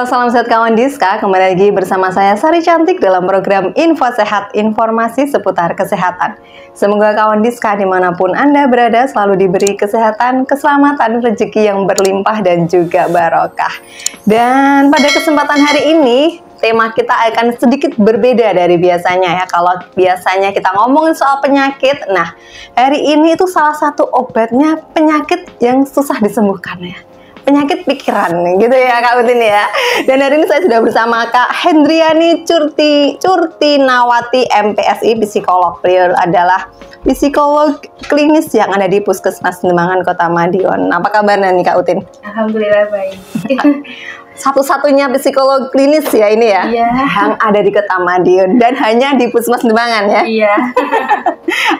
Halo, salam sehat kawan Diska. Kembali lagi bersama saya Sari Cantik dalam program Info Sehat, informasi seputar kesehatan. Semoga kawan Diska dimanapun Anda berada selalu diberi kesehatan, keselamatan, rezeki yang berlimpah dan juga barokah. Dan pada kesempatan hari ini tema kita akan sedikit berbeda dari biasanya ya. Kalau biasanya kita ngomongin soal penyakit, nah hari ini itu salah satu obatnya penyakit yang susah disembuhkan ya. Penyakit pikiran gitu ya Kak Utin ya. Dan hari ini saya sudah bersama Kak Hendriani Curtinawati MPSI, psikolog. Beliau adalah psikolog klinis yang ada di Puskesmas Demangan Kota Madiun. Apa kabarnya nih Kak Utin? Alhamdulillah baik. Satu-satunya psikolog klinis ya ini ya, yang ada di Kota Madiun dan hanya di Puskesmas Demangan ya. Iya.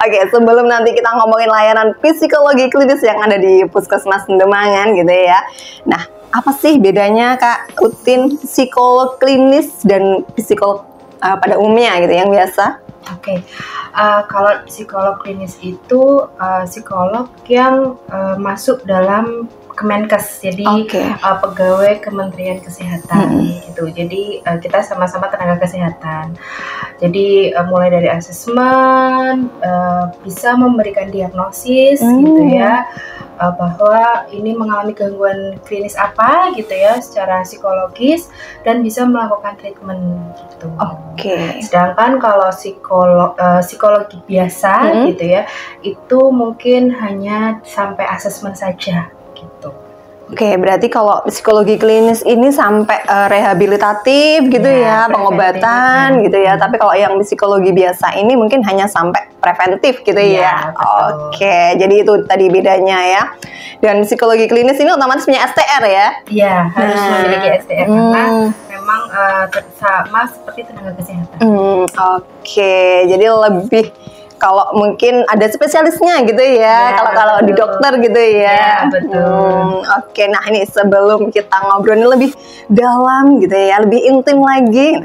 Oke, sebelum nanti kita ngomongin layanan psikologi klinis yang ada di Puskesmas Demangan gitu ya. Nah, apa sih bedanya Kak Utin psikolog klinis dan psikolog pada umumnya gitu yang biasa? Oke. Kalau psikolog klinis itu psikolog yang masuk dalam Kemenkes, jadi pegawai Kementerian Kesehatan gitu. Jadi kita sama-sama tenaga kesehatan. Jadi mulai dari asesmen, bisa memberikan diagnosis gitu ya, bahwa ini mengalami gangguan klinis apa gitu ya secara psikologis dan bisa melakukan treatment gitu. Sedangkan kalau psikologi biasa gitu ya, itu mungkin hanya sampai asesmen saja. Berarti kalau psikologi klinis ini sampai rehabilitatif gitu ya, pengobatan gitu ya. Tapi kalau yang psikologi biasa ini mungkin hanya sampai preventif gitu ya. Jadi itu tadi bedanya ya. Dan psikologi klinis ini otomatis punya STR ya? Iya, harus memiliki STR karena memang sama seperti tenaga kesehatan. Jadi lebih kalau mungkin ada spesialisnya gitu ya, kalau di dokter gitu ya. Betul. Nah ini sebelum kita ngobrol lebih dalam gitu ya, lebih intim lagi,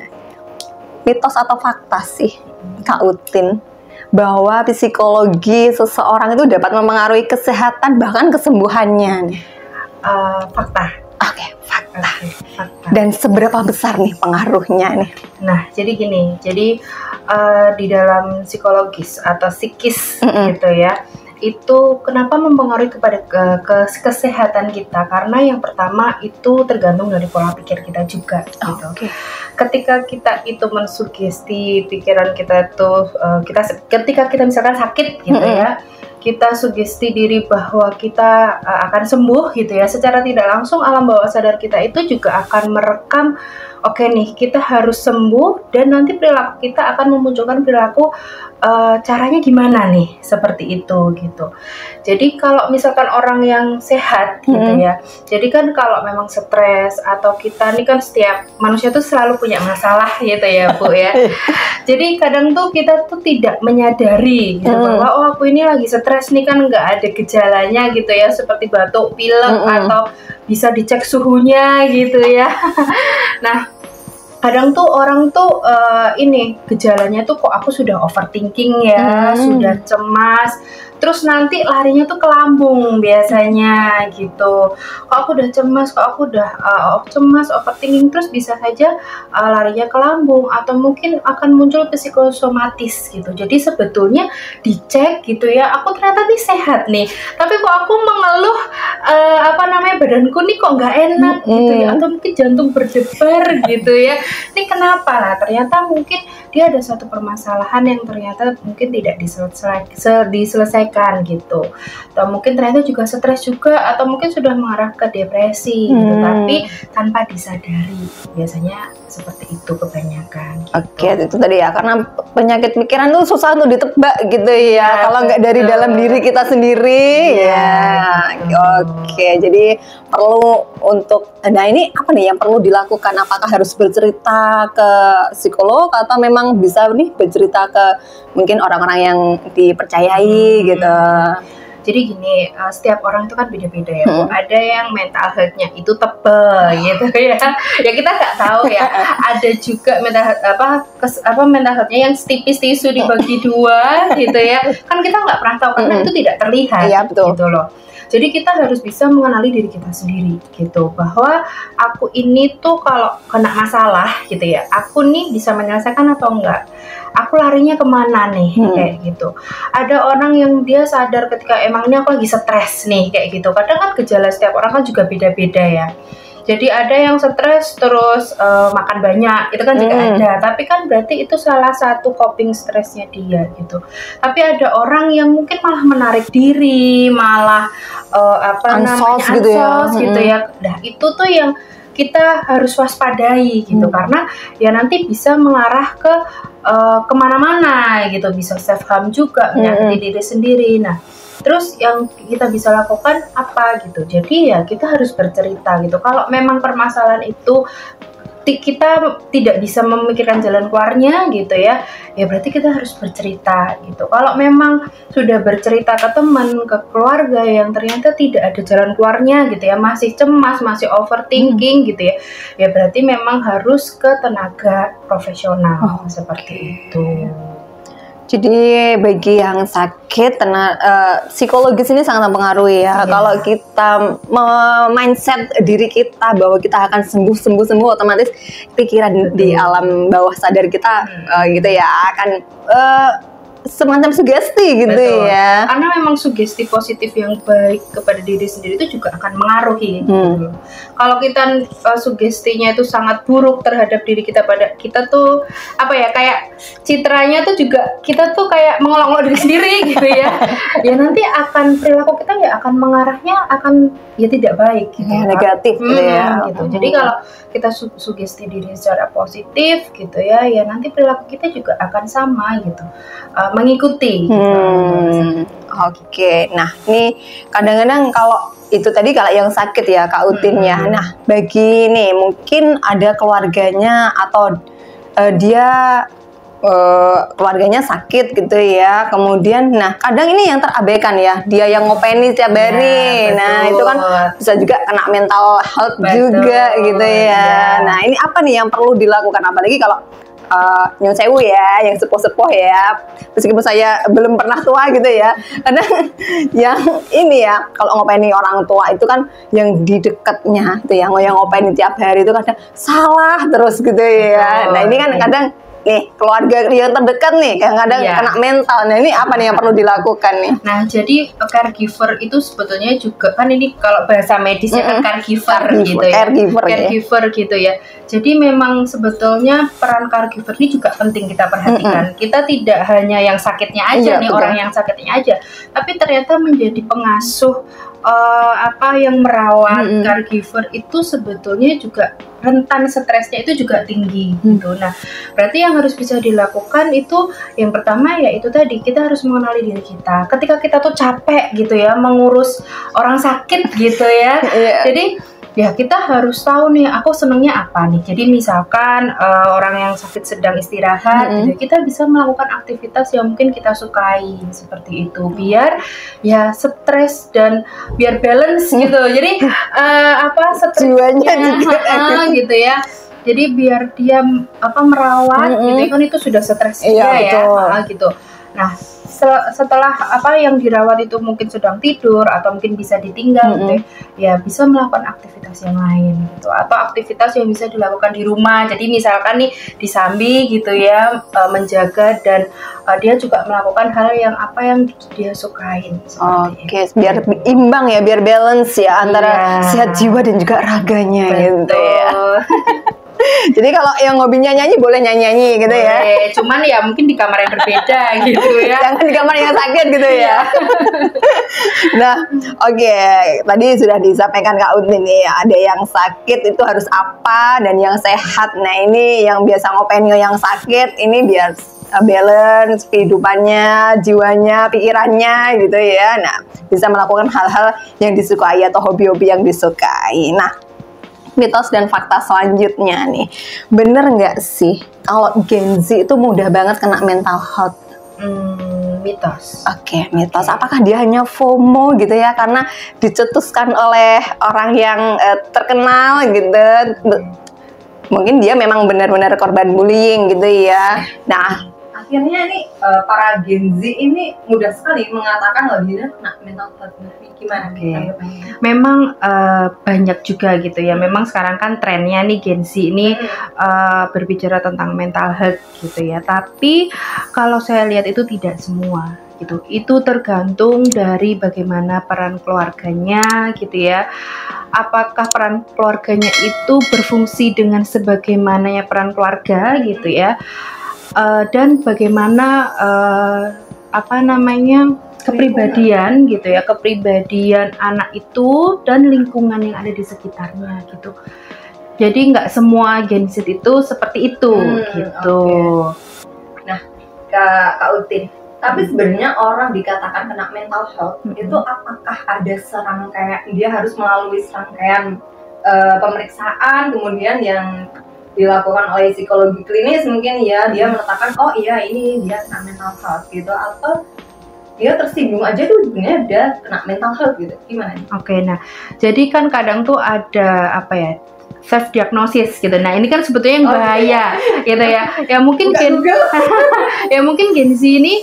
mitos atau fakta sih Kak Utin bahwa psikologi seseorang itu dapat mempengaruhi kesehatan bahkan kesembuhannya? Fakta. Fakta. Dan seberapa besar nih pengaruhnya nih? Nah, jadi gini, di dalam psikologis atau psikis gitu ya, itu kenapa mempengaruhi kepada kesehatan kita? Karena yang pertama itu tergantung dari pola pikir kita juga gitu. Ketika kita itu mensugesti pikiran kita tuh, ketika kita misalkan sakit gitu ya, kita sugesti diri bahwa kita akan sembuh gitu ya, secara tidak langsung alam bawah sadar kita itu juga akan merekam, nih kita harus sembuh, dan nanti perilaku kita akan memunculkan perilaku caranya gimana nih, seperti itu gitu. Jadi kalau misalkan orang yang sehat gitu ya, jadi kan kalau memang stres atau kita nih kan setiap manusia tuh selalu punya masalah gitu ya Bu ya. Jadi kadang tuh kita tuh tidak menyadari gitu bahwa aku ini lagi stres nih, kan nggak ada gejalanya gitu ya, seperti batuk, pilek atau bisa dicek suhunya gitu ya. Nah, kadang tuh orang tuh ini gejalanya tuh kok aku sudah overthinking ya, sudah cemas, terus nanti larinya tuh ke lambung biasanya gitu. Kok aku udah cemas, overthinking, terus bisa saja larinya ke lambung, atau mungkin akan muncul psikosomatis gitu. Jadi sebetulnya dicek gitu ya, aku ternyata nih sehat nih, tapi kok aku mengeluh badanku nih kok nggak enak gitu ya, atau mungkin jantung berdebar gitu ya. Ini kenapa lah? Ternyata mungkin dia ada suatu permasalahan yang ternyata mungkin tidak diselesaikan gitu, atau mungkin ternyata juga stres juga, atau mungkin sudah mengarah ke depresi gitu, tapi tanpa disadari. Biasanya seperti itu kebanyakan gitu. Itu tadi ya, karena penyakit pikiran tuh susah untuk ditebak gitu ya, kalau nggak dari dalam diri kita sendiri jadi perlu untuk, nah ini apa nih yang perlu dilakukan? Apakah harus bercerita ke psikolog atau memang bisa nih bercerita ke mungkin orang-orang yang dipercayai gitu? Jadi gini, setiap orang itu kan beda-beda ya Bu. Ada yang mental health-nya itu tebel gitu ya. Ya kita nggak tahu ya. Ada juga mental health-nya yang setipis tisu dibagi dua gitu ya. Kan kita nggak pernah tahu karena itu tidak terlihat gitu loh. Jadi kita harus bisa mengenali diri kita sendiri gitu, bahwa aku ini tuh kalau kena masalah gitu ya, aku nih bisa menyelesaikan atau enggak, aku larinya kemana nih, kayak gitu. Ada orang yang dia sadar ketika emang ini aku lagi stres nih, kayak gitu. Kadang kan gejala setiap orang kan juga beda-beda ya. Jadi ada yang stres terus makan banyak, itu kan juga ada. Tapi kan berarti itu salah satu coping stresnya dia gitu. Tapi ada orang yang mungkin malah menarik diri, malah Ansos namanya gitu ya. ansos gitu ya. Nah itu tuh yang kita harus waspadai gitu, karena ya nanti bisa mengarah ke kemana-mana gitu, bisa self harm juga, menyakiti diri sendiri. Nah terus yang kita bisa lakukan apa gitu, jadi ya kita harus bercerita gitu. Kalau memang permasalahan itu kita tidak bisa memikirkan jalan keluarnya gitu ya, ya berarti kita harus bercerita gitu. Kalau memang sudah bercerita ke teman, ke keluarga yang ternyata tidak ada jalan keluarnya gitu ya, masih cemas, masih overthinking gitu ya berarti memang harus ke tenaga profesional seperti itu. Jadi bagi yang sakit, psikologis ini sangat mempengaruhi ya. Kalau kita mindset diri kita bahwa kita akan sembuh, otomatis pikiran di alam bawah sadar kita gitu ya akan semacam sugesti gitu. Betul. Ya. Karena memang sugesti positif yang baik kepada diri sendiri itu juga akan mengaruhi gitu. Kalau kita sugestinya itu sangat buruk terhadap diri kita, pada kita tuh apa ya, kayak citranya tuh juga kita tuh kayak mengolok-olok diri sendiri gitu ya. Ya nanti akan perilaku kita ya akan mengarahnya akan ya tidak baik gitu. Ya, negatif gitu ya. Gitu. Jadi kalau kita sugesti diri secara positif gitu ya nanti perilaku kita juga akan sama gitu, mengikuti. Oke. Nah ini kadang-kadang kalau itu tadi kalau yang sakit ya Kak Utin ya. Nah bagi nih mungkin ada keluarganya atau dia keluarganya sakit gitu ya, kemudian nah kadang ini yang terabaikan ya, dia yang ngopeni tiap hari, nah itu kan bisa juga kena mental health juga gitu ya. Nah ini apa nih yang perlu dilakukan, apalagi kalau yang sewu ya, yang sepuh-sepuh ya, meskipun saya belum pernah tua gitu ya, karena yang ini ya kalau ngopeni orang tua itu kan yang di dekatnya itu yang ngopeni tiap hari itu kadang salah terus gitu ya. Nah ini kan kadang nih keluarga yang terdekat nih kadang-kadang kena mental. Nah ini apa nih yang perlu dilakukan nih? Nah jadi caregiver itu sebetulnya juga kan ini kalau bahasa medisnya kan caregiver gitu ya, caregiver gitu ya. Jadi memang sebetulnya peran caregiver ini juga penting kita perhatikan. Kita tidak hanya yang sakitnya aja orang yang sakitnya aja, tapi ternyata menjadi pengasuh yang merawat caregiver itu sebetulnya juga rentan stresnya itu juga tinggi gitu. Nah, berarti yang harus bisa dilakukan itu yang pertama ya itu tadi, kita harus mengenali diri kita. Ketika kita tuh capek gitu ya mengurus orang sakit gitu ya. Jadi ya kita harus tahu nih aku senengnya apa nih. Jadi misalkan orang yang sakit sedang istirahat gitu, kita bisa melakukan aktivitas yang mungkin kita sukai seperti itu, biar ya stres dan biar balance gitu. Jadi stres jiwanya juga gitu ya. Jadi biar dia merawat gitu kan, itu sudah stres juga ya gitu. Nah setelah yang dirawat itu mungkin sedang tidur atau mungkin bisa ditinggal gitu ya bisa melakukan aktivitas yang lain gitu, atau aktivitas yang bisa dilakukan di rumah. Jadi misalkan nih disambi gitu ya, menjaga dan dia juga melakukan hal yang dia sukain. Oke, biar imbang ya, biar balance ya antara sehat jiwa dan juga raganya. Betul. Gitu ya. Jadi kalau yang hobinya nyanyi boleh nyanyi gitu ya. Cuman ya mungkin di kamar yang berbeda gitu ya. Jangan di kamar yang sakit gitu ya. Nah, oke. Tadi sudah disampaikan Kak Utin nih, ada yang sakit itu harus apa dan yang sehat. Nah, ini yang biasa ngopeni yang sakit ini biar balance kehidupannya, jiwanya, pikirannya gitu ya. Nah, bisa melakukan hal-hal yang disukai atau hobi-hobi yang disukai. Nah, mitos dan fakta selanjutnya nih, bener nggak sih kalau Gen Z itu mudah banget kena mental health? Mitos. Oke, mitos. Apakah dia hanya FOMO gitu ya, karena dicetuskan oleh orang yang terkenal gitu? Mungkin dia memang benar-benar korban bullying gitu ya. Nah, akhirnya nih para Gen Z ini mudah sekali mengatakan kalau dia kena mental health. Gimana? Memang banyak juga gitu ya. Memang sekarang kan trennya nih Gen Z ini berbicara tentang mental health gitu ya. Tapi kalau saya lihat itu tidak semua gitu. Itu tergantung dari bagaimana peran keluarganya gitu ya. Apakah peran keluarganya itu berfungsi dengan sebagaimananya peran keluarga gitu ya. Dan bagaimana kepribadian gitu ya, kepribadian anak itu dan lingkungan yang ada di sekitarnya gitu. Jadi nggak semua Gen Z itu seperti itu gitu. Okay. Nah, Kak Utin, tapi sebenarnya orang dikatakan kena mental health itu apakah ada serangkaian, dia harus melalui serangkaian pemeriksaan kemudian yang dilakukan oleh psikologi klinis mungkin ya, dia menetapkan oh iya ini dia kena mental health gitu, atau dia tersinggung aja tuh sebenarnya dia kena mental health gitu, gimana? Oke, nah jadi kan kadang tuh ada self diagnosis gitu. Nah ini kan sebetulnya yang bahaya gitu ya. Ya mungkin Gen Z ini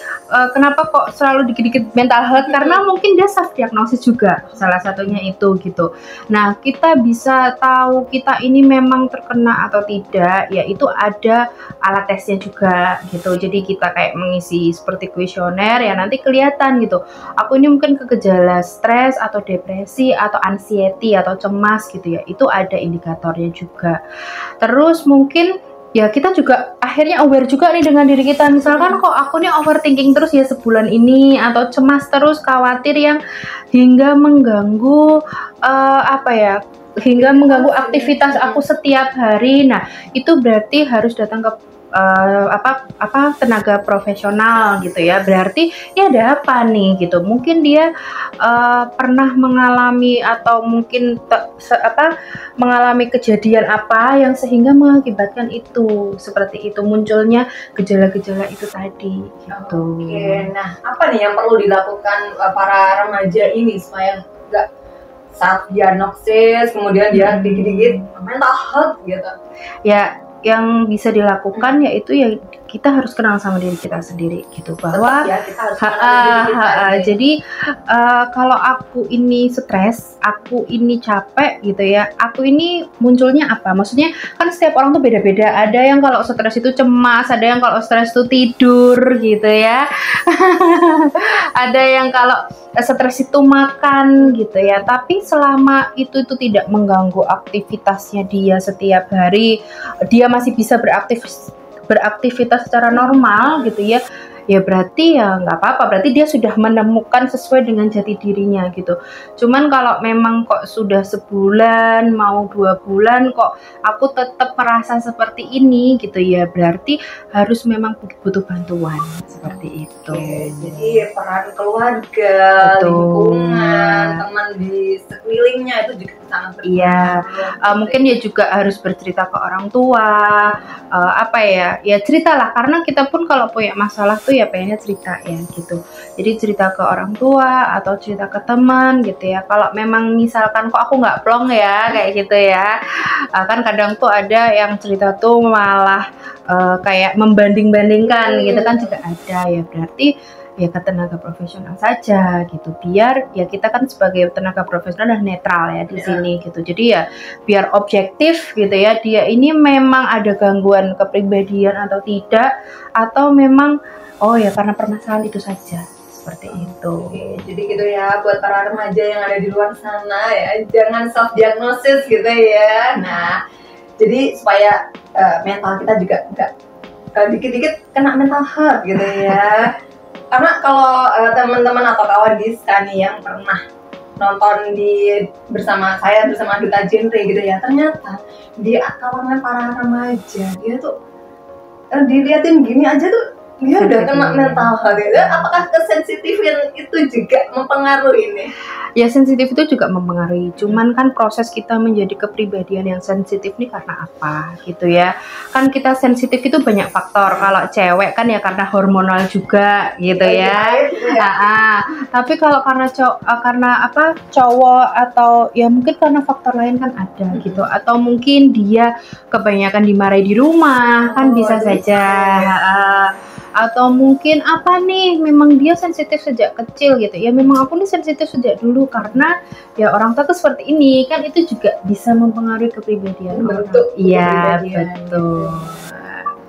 kenapa kok selalu dikit-dikit mental health, karena mungkin dia self diagnosis juga, salah satunya itu gitu. Nah kita bisa tahu kita ini memang terkena atau tidak, ya itu ada alat tesnya juga gitu. Jadi kita kayak mengisi seperti kuesioner ya, nanti kelihatan gitu aku ini mungkin ke gejala stres atau depresi atau anxiety atau cemas gitu ya, itu ada indikatornya juga. Terus mungkin ya kita juga akhirnya aware juga nih dengan diri kita, misalkan kok aku nih overthinking terus ya sebulan ini, atau cemas terus, khawatir yang hingga mengganggu hingga mengganggu aktivitas aku setiap hari. Nah itu berarti harus datang ke tenaga profesional gitu ya. Berarti ya ada apa nih gitu, mungkin dia pernah mengalami atau mungkin mengalami kejadian apa yang sehingga mengakibatkan itu, seperti itu munculnya gejala-gejala itu tadi gitu. Oke, nah apa nih yang perlu dilakukan para remaja ini supaya nggak self diagnosis kemudian dia dikit-dikit mental health gitu? Ya yang bisa dilakukan yaitu ya kita harus kenal sama diri kita sendiri gitu, bahwa ya, kita harus kenal diri kita, jadi kalau aku ini stres, aku ini capek gitu ya, aku ini munculnya apa, maksudnya kan setiap orang tuh beda-beda. Ada yang kalau stres itu cemas, ada yang kalau stres itu tidur gitu ya. Ada yang kalau stres itu makan gitu ya. Tapi selama itu tidak mengganggu aktivitasnya dia setiap hari, dia masih bisa beraktivitas secara normal gitu ya, ya berarti ya nggak apa-apa, berarti dia sudah menemukan sesuai dengan jati dirinya gitu. Cuman kalau memang kok sudah sebulan mau 2 bulan kok aku tetap merasa seperti ini gitu ya, berarti harus memang butuh bantuan seperti itu. Jadi peran keluarga, lingkungan, teman di sekelilingnya itu juga sangat berpengaruh. Iya, mungkin dia juga harus bercerita ke orang tua, ya ceritalah, karena kita pun kalau punya masalah tuh ya pengennya cerita ya gitu. Jadi cerita ke orang tua atau cerita ke teman gitu ya. Kalau memang misalkan kok aku nggak plong ya kayak gitu ya, kan kadang tuh ada yang cerita tuh malah kayak membanding-bandingkan gitu kan juga ada ya. Berarti ya ke tenaga profesional saja gitu, biar ya kita kan sebagai tenaga profesional dan netral ya di sini gitu. Jadi ya biar objektif gitu ya, dia ini memang ada gangguan kepribadian atau tidak, atau memang oh ya karena permasalahan itu saja, seperti itu. Jadi gitu ya buat para remaja yang ada di luar sana ya, jangan self diagnosis gitu ya. Nah jadi supaya mental kita juga nggak dikit-dikit kena mental health gitu ya. Karena kalau teman-teman atau kawan Diska nih yang pernah nonton bersama Duta Genre gitu ya, ternyata di kalangan para remaja dia tuh diliatin gini aja tuh dia udah kena mental health gitu. Apakah kesensitifan itu juga mempengaruhi ini? Ya sensitif itu juga mempengaruhi, cuman kan proses kita menjadi kepribadian yang sensitif nih karena apa gitu ya. Kan kita sensitif itu banyak faktor, kalau cewek kan ya karena hormonal juga gitu ya. Tapi kalau karena cowok atau ya mungkin karena faktor lain kan ada gitu, atau mungkin dia kebanyakan dimarahi di rumah kan bisa saja. atau mungkin apa nih, memang dia sensitif sejak kecil gitu ya, memang aku nih sensitif sejak dulu karena ya orang tua tuh seperti ini kan, itu juga bisa mempengaruhi kepribadian orang. Iya betul.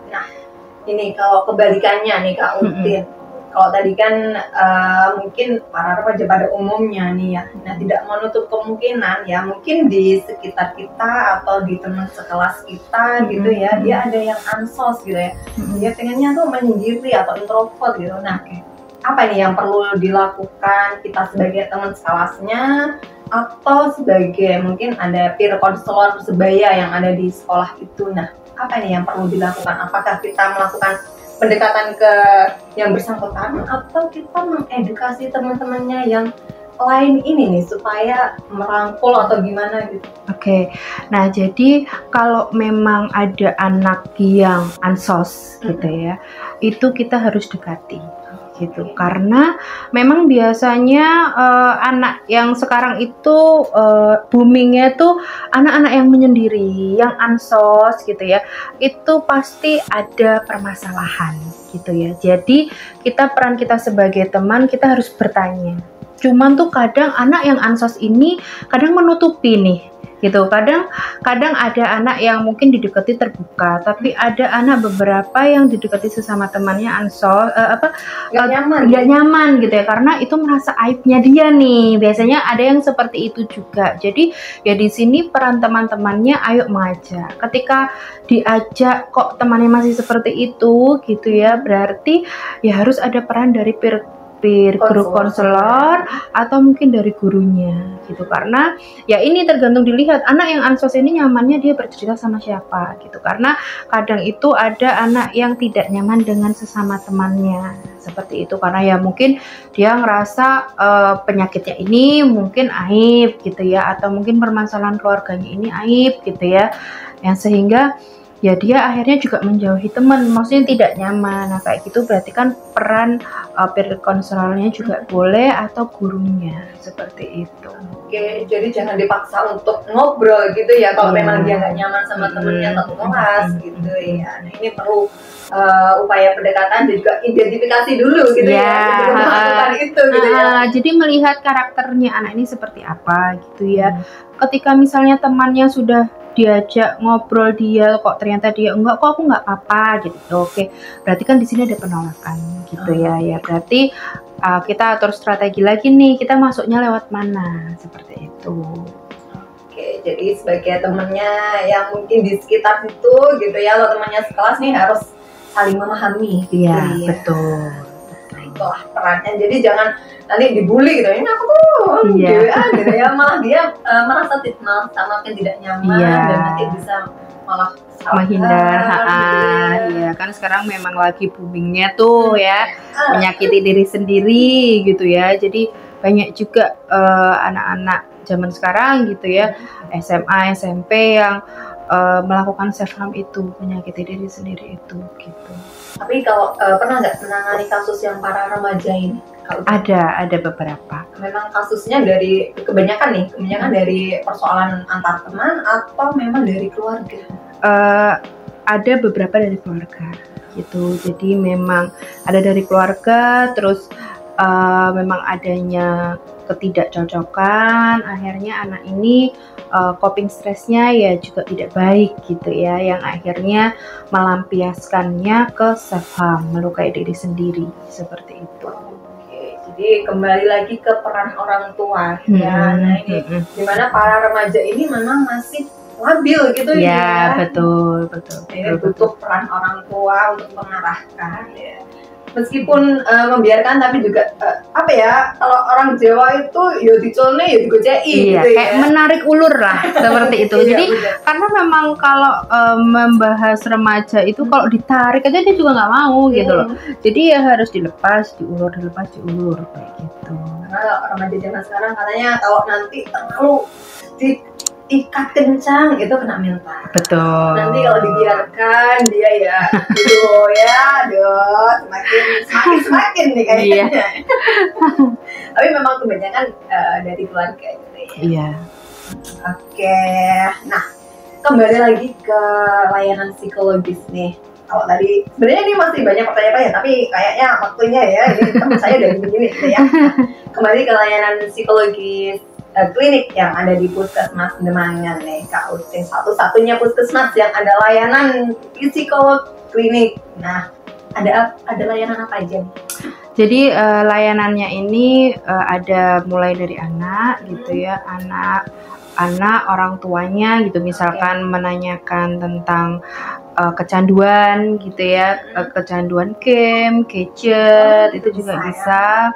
Nah ini kalau kebalikannya nih Kak Utin, kalau tadi kan mungkin para remaja pada umumnya nih ya, nah tidak menutup kemungkinan ya mungkin di sekitar kita atau di teman sekelas kita gitu ya, dia ada yang ansos gitu ya, dia pengennya tuh menyendiri atau introvert gitu. Nah apa nih yang perlu dilakukan kita sebagai teman sekelasnya atau sebagai mungkin ada peer counselor sebaya yang ada di sekolah itu? Nah apa nih yang perlu dilakukan? Apakah kita melakukan pendekatan ke yang bersangkutan atau kita mengedukasi teman-temannya yang lain ini nih supaya merangkul atau gimana gitu? Oke, nah jadi kalau memang ada anak yang ansos gitu ya, itu kita harus dekati gitu, karena memang biasanya anak yang sekarang itu boomingnya tuh anak-anak yang menyendiri, yang ansos gitu ya, itu pasti ada permasalahan gitu ya. Jadi peran kita sebagai teman, kita harus bertanya. Cuman tuh kadang anak yang ansos ini kadang menutupi nih gitu, kadang ada anak yang mungkin didekati terbuka, tapi ada anak beberapa yang didekati sesama temannya ansos nggak nyaman gitu ya, karena itu merasa aibnya dia nih, biasanya ada yang seperti itu juga. Jadi ya di sini peran teman-temannya ayo mengajak, ketika diajak kok temannya masih seperti itu gitu ya, berarti ya harus ada peran dari guru konselor atau mungkin dari gurunya gitu, karena ya ini tergantung dilihat anak yang ansos ini nyamannya dia bercerita sama siapa gitu, karena kadang itu ada anak yang tidak nyaman dengan sesama temannya seperti itu, karena ya mungkin dia ngerasa penyakitnya ini mungkin aib gitu ya, atau mungkin permasalahan keluarganya ini aib gitu ya, yang sehingga ya dia akhirnya juga menjauhi teman, maksudnya tidak nyaman. Nah kayak gitu berarti kan peran peer counselornya juga boleh atau gurunya seperti itu. Oke, jadi jangan dipaksa untuk ngobrol gitu ya kalau memang dia nggak nyaman sama temennya satu kelas gitu ya. Nah ini perlu upaya pendekatan dan juga identifikasi dulu gitu ya sebelum melakukan itu gitu ya. Jadi melihat karakternya anak ini seperti apa gitu ya. Ketika misalnya temannya sudah diajak ngobrol, dia kok ternyata dia enggak, kok aku nggak apa-apa gitu. Oke, berarti kan di sini ada penolakan gitu ya. Ya berarti kita atur strategi lagi nih, kita masuknya lewat mana seperti itu. Oke, jadi sebagai temennya yang mungkin di sekitar situ gitu ya, lo temannya sekelas nih harus saling memahami gitu ya. Betul. Itulah perannya, jadi jangan nanti dibully gitu, ini aku tuh gitu ya, malah dia merasa makin tidak nyaman dan nanti bisa malah menghindar. Ya kan sekarang memang lagi boomingnya tuh ya, menyakiti diri sendiri gitu ya, jadi banyak juga anak-anak zaman sekarang gitu ya, SMA, SMP yang melakukan self harm itu, menyakiti diri sendiri itu gitu. Tapi kalau pernah nggak menangani kasus yang para remaja ini? Ada beberapa. Memang kasusnya dari kebanyakan dari persoalan antar teman atau memang dari keluarga? Ada beberapa dari keluarga gitu. Jadi memang ada dari keluarga, terus memang adanya ketidakcocokan, akhirnya anak ini coping stresnya ya juga tidak baik gitu ya, yang akhirnya melampiaskannya ke self harm, melukai diri sendiri seperti itu. Jadi kembali lagi ke peran orang tua ya. Nah ini dimana para remaja ini memang masih labil gitu ya. Betul. Ini butuh peran orang tua untuk mengarahkan ya. Meskipun membiarkan, tapi juga kalau orang Jawa itu ya dicolne ya digoceki gitu ya. Kayak menarik ulur lah seperti itu. Jadi karena memang kalau membahas remaja itu kalau ditarik aja dia juga nggak mau gitu loh. Jadi ya harus dilepas, diulur kayak gitu. Karena remaja zaman sekarang katanya kalau nanti terlalu ikat kencang itu kena mental. Betul. Nanti kalau dibiarkan dia ya semakin nih kayaknya. Tapi memang kebanyakan dari keluarga gitu ya. Iya. Oke. Nah, kembali lagi ke layanan psikologis nih. Kalau tadi sebenarnya ini masih banyak pertanyaan tapi kayaknya waktunya ya ini teman saya dari begini gitu ya. Kembali ke layanan psikologis klinik yang ada di Puskesmas Demangan nih Kak Utin, satu-satunya puskesmas yang ada layanan psikolog klinik. Nah, ada layanan apa aja? Jadi layanannya ini ada mulai dari anak gitu ya, anak orang tuanya gitu, misalkan menanyakan tentang kecanduan gitu ya, kecanduan game, gadget, itu juga bisa.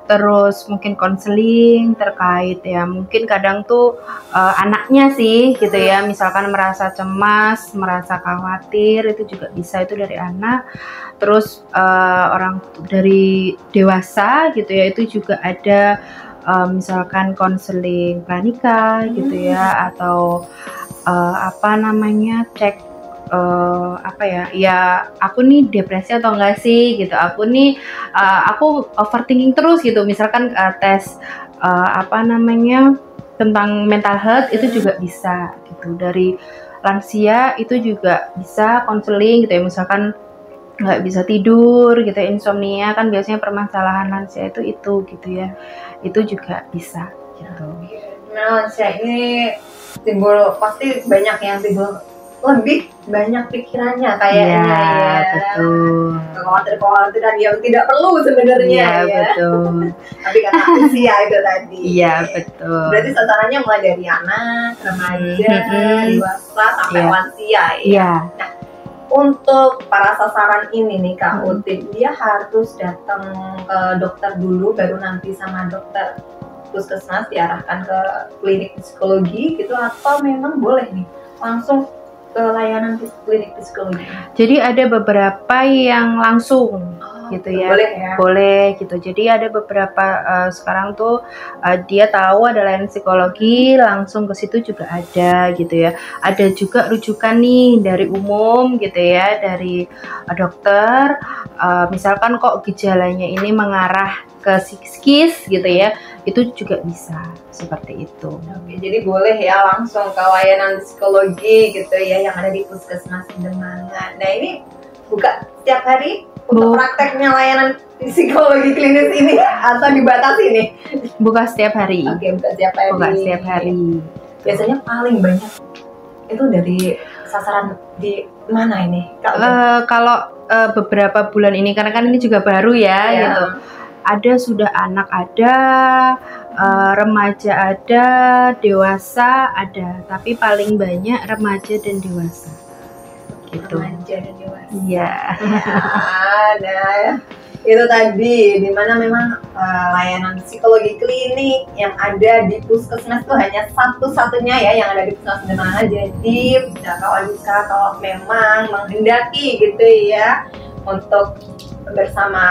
Terus mungkin konseling terkait ya, mungkin kadang tuh anaknya sih gitu ya, misalkan merasa cemas, merasa khawatir, itu juga bisa, itu dari anak. Terus orang dari dewasa gitu ya, itu juga ada misalkan konseling pranikah gitu ya, atau apa namanya, cek ya aku nih depresi atau enggak sih gitu, aku nih aku overthinking terus gitu, misalkan tes apa namanya tentang mental health, itu juga bisa gitu. Dari lansia itu juga bisa konseling gitu ya, misalkan nggak bisa tidur gitu ya, insomnia kan biasanya permasalahan lansia itu gitu ya, itu juga bisa gitu. Nah, lansia ini timbul, pasti banyak yang timbul lebih banyak pikirannya kayaknya ya. Betul. Kekhawatiran yang tidak perlu sebenarnya ya. Betul. Tapi karena usia itu tadi. Iya, betul. Berarti sasarannya mulai dari anak, remaja, dewasa sampai lansia ya. Iya. Nah, untuk para sasaran ini nih Kak Utin, dia harus datang ke dokter dulu baru nanti sama dokter puskesmas diarahkan ke klinik psikologi gitu, atau memang boleh nih langsung ke layanan klinik psikologi? Jadi ada beberapa yang langsung gitu ya. Boleh gitu. Jadi ada beberapa sekarang tuh dia tahu ada layanan psikologi, langsung ke situ juga ada gitu ya. Ada juga rujukan nih dari umum gitu ya, dari dokter. Misalkan kok gejalanya ini mengarah ke psikis gitu ya, itu juga bisa seperti itu. Oke, jadi boleh ya langsung ke layanan psikologi gitu ya yang ada di Puskesmas Demangan. Nah, ini buka setiap hari untuk prakteknya layanan psikologi klinis ini atau dibatasi nih? Buka setiap hari. Oke, buka setiap hari. Buka setiap hari. Biasanya paling banyak itu dari sasaran di mana ini? Kalau beberapa bulan ini, karena kan ini juga baru ya gitu. Ada sudah anak ada, remaja ada, dewasa ada, tapi paling banyak remaja dan dewasa. Gitu. Remaja dan dewasa. Iya. Nah, itu tadi dimana memang layanan psikologi klinik yang ada di puskesmas itu hanya satu-satunya ya yang ada di Puskesmas Demangan. Jadi kalau memang menghendaki gitu ya untuk bersama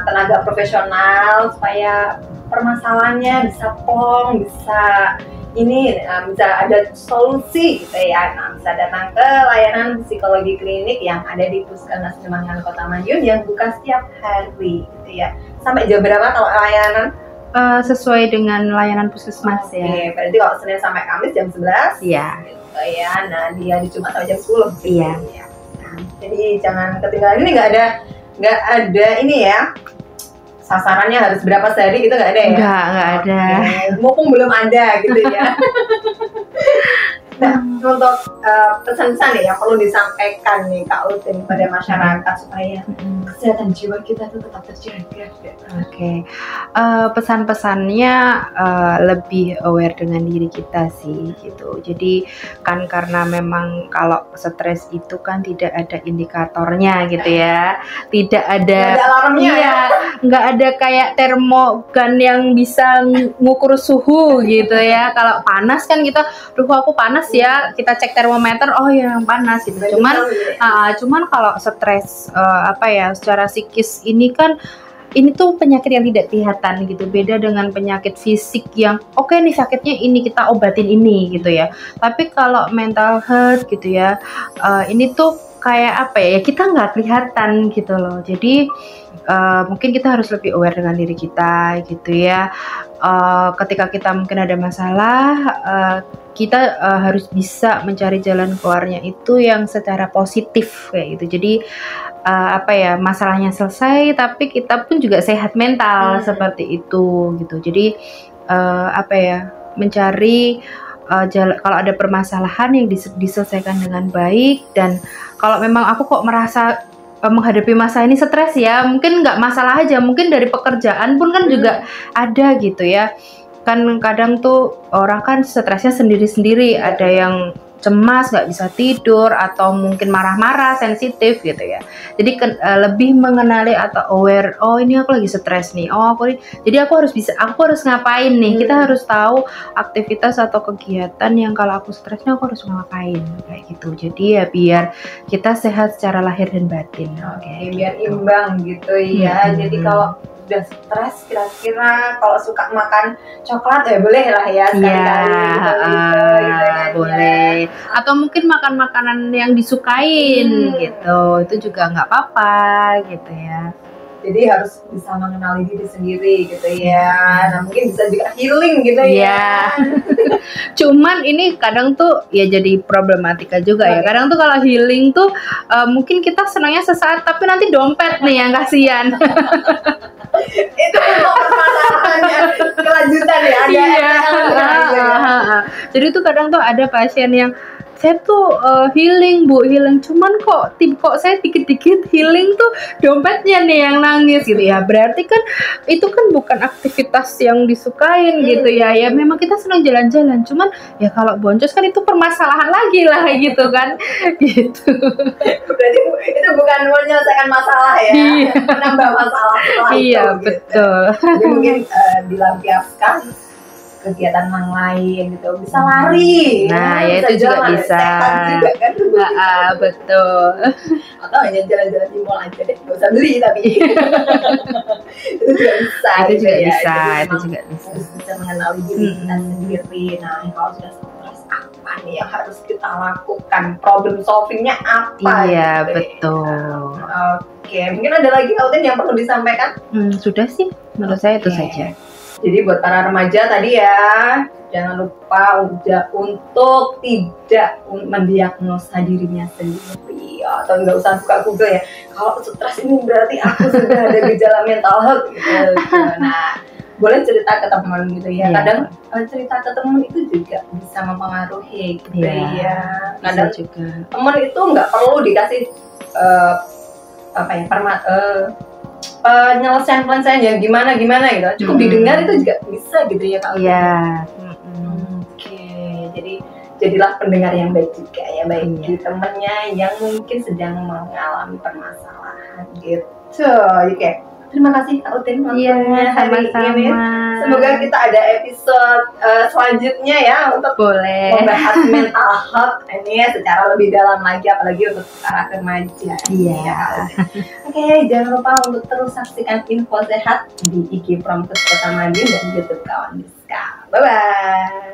tenaga profesional supaya permasalahannya bisa plong, bisa ada solusi gitu ya. Nah, bisa datang ke layanan psikologi klinik yang ada di Puskesmas Demangan Kota Madiun yang buka setiap hari gitu ya. Sampai jam berapa kalau layanan? Sesuai dengan layanan puskesmas ya. Oke, berarti kalau Senin sampai Kamis jam 11. Iya. Gitu ya. Nah, dia di Jumat sampai jam 10 gitu. Iya. Ya. Nah, jadi jangan ketinggalan, ini nggak ada ini ya, sasarannya harus berapa sehari gitu, nggak ada ya? Nggak ada. Mumpung belum ada gitu ya. Nah, untuk pesan-pesan yang perlu disampaikan nih Kak Utin pada masyarakat supaya kesehatan jiwa kita tuh tetap terjaga. Oke. Pesan-pesannya lebih aware dengan diri kita sih gitu. Jadi kan karena memang kalau stres itu kan tidak ada indikatornya gitu ya. Tidak ada alarmnya ya. Nggak ada kayak termogan yang bisa ngukur suhu gitu ya. Kalau panas kan kita, aku panas ya, kita cek termometer, oh ya yang panas gitu. Cuman kalau stres secara psikis ini kan, ini tuh penyakit yang tidak kelihatan gitu, beda dengan penyakit fisik yang oke nih sakitnya ini kita obatin ini gitu ya. Tapi kalau mental health gitu ya, ini tuh kayak apa ya, kita nggak kelihatan gitu loh. Jadi mungkin kita harus lebih aware dengan diri kita gitu ya. Ketika kita mungkin ada masalah, kita harus bisa mencari jalan keluarnya itu yang secara positif kayak gitu. Jadi apa ya, masalahnya selesai tapi kita pun juga sehat mental seperti itu gitu. Jadi apa ya, mencari kalau ada permasalahan yang diselesaikan dengan baik. Dan kalau memang aku kok merasa menghadapi masa ini stres ya, mungkin nggak masalah aja, mungkin dari pekerjaan pun kan juga ada gitu ya. Kan kadang tuh orang kan stresnya sendiri-sendiri, ada yang cemas, nggak bisa tidur, atau mungkin marah-marah, sensitif gitu ya. Jadi lebih mengenali atau aware, oh ini aku lagi stres nih, jadi aku harus ngapain nih. Kita harus tahu aktivitas atau kegiatan yang kalau aku stresnya aku harus ngapain kayak gitu. Jadi ya biar kita sehat secara lahir dan batin. Oke, biar imbang gitu ya. Jadi kalau udah stres, kira-kira kalau suka makan coklat ya boleh lah ya sekali-kali gitu, boleh. Atau mungkin makan makanan yang disukain gitu, itu juga nggak apa-apa gitu ya. Jadi harus bisa mengenali diri sendiri gitu ya. Nah mungkin bisa juga healing gitu ya. Cuman ini kadang tuh ya jadi problematika juga ya. Kadang tuh kalau healing tuh mungkin kita senangnya sesaat, tapi nanti dompet nih yang kasihan. Itu permasalahannya kelanjutan ya. Jadi tuh kadang tuh ada pasien yang saya tuh healing cuman kok saya dikit-dikit healing tuh dompetnya nih yang nangis gitu ya. Berarti kan itu kan bukan aktivitas yang disukain gitu ya. Ya memang kita senang jalan-jalan, cuman ya kalau boncos kan itu permasalahan lagi lah gitu kan. Gitu. Berarti itu bukan menyelesaikan masalah ya, menambah masalah. Iya betul. Jadi mungkin dilampiaskan kegiatan yang lain gitu, bisa lari, ya itu juga bisa, juga kan, betul. Atau hanya jalan-jalan di mall aja deh, nggak usah beli tapi itu juga bisa. Itu juga bisa, bisa mengenali diri kita sendiri. Nah kalau sudah stres, apa nih yang harus kita lakukan, problem solvingnya apa? Iya gitu, betul. Oke, mungkin ada lagi Autin yang perlu disampaikan? Sudah sih, menurut saya itu saja. Jadi buat para remaja tadi ya, jangan lupa untuk tidak mendiagnosa dirinya sendiri, atau nggak usah buka Google ya. Kalau stres ini berarti aku sudah ada gejala mental health gitu. Nah, boleh cerita ke teman gitu ya. Kadang cerita ke teman itu juga bisa mempengaruhi gitu ya. Kadang juga teman itu nggak perlu dikasih penyelesaian yang gimana gitu, cukup didengar itu juga bisa gitu ya Kak. Iya. Oke, jadi jadilah pendengar yang baik juga ya, bagi temennya yang mungkin sedang mengalami permasalahan gitu. Oke, terima kasih Kak Utin waktunya hari ini. Semoga kita ada episode selanjutnya ya untuk membahas mental health ini secara lebih dalam lagi, apalagi untuk para remaja. Iya. Oke, jangan lupa untuk terus saksikan Info Sehat di IG Promkes Kota Madiun dan YouTube Kawan Diska. Bye bye.